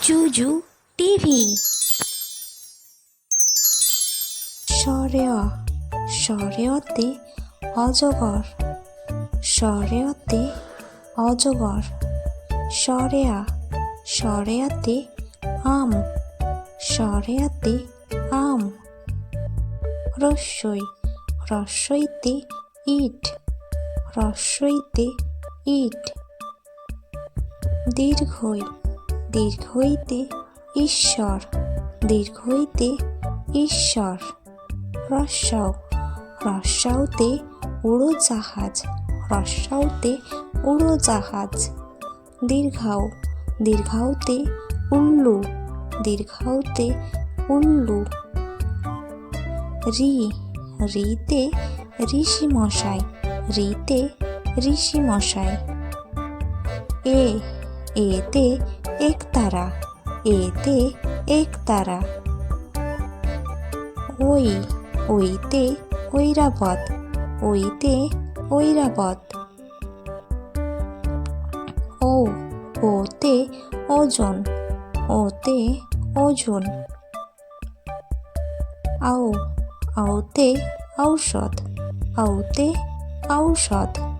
জুজু TV. সরেয়তে অজগর, সরেয়তে অজগর। সরেয়াতে আম, সরেয়াতে আম। রস্বইতে ইট, রস্বইতে ইট। দীর্ঘইতে ঈশ্বর, দীর্ঘইতে ঈশ্বর। রস্যাউতে উড়োজাহাজ, রস্যাউতে উড়োজাহাজ। দীর্ঘাউতে উল্লু, দীর্ঘাউতে উল্লু। রিতে ঋষিমশাই, রিতে ঋষিমশাই। এতে একতারা, এতে একতারা। ওইতে ঐরাবত, ওইতে ঐরাবত। ওতে ওজন, ওতে ওজন। আউতে ঔষধ, আউতে ঔষধ।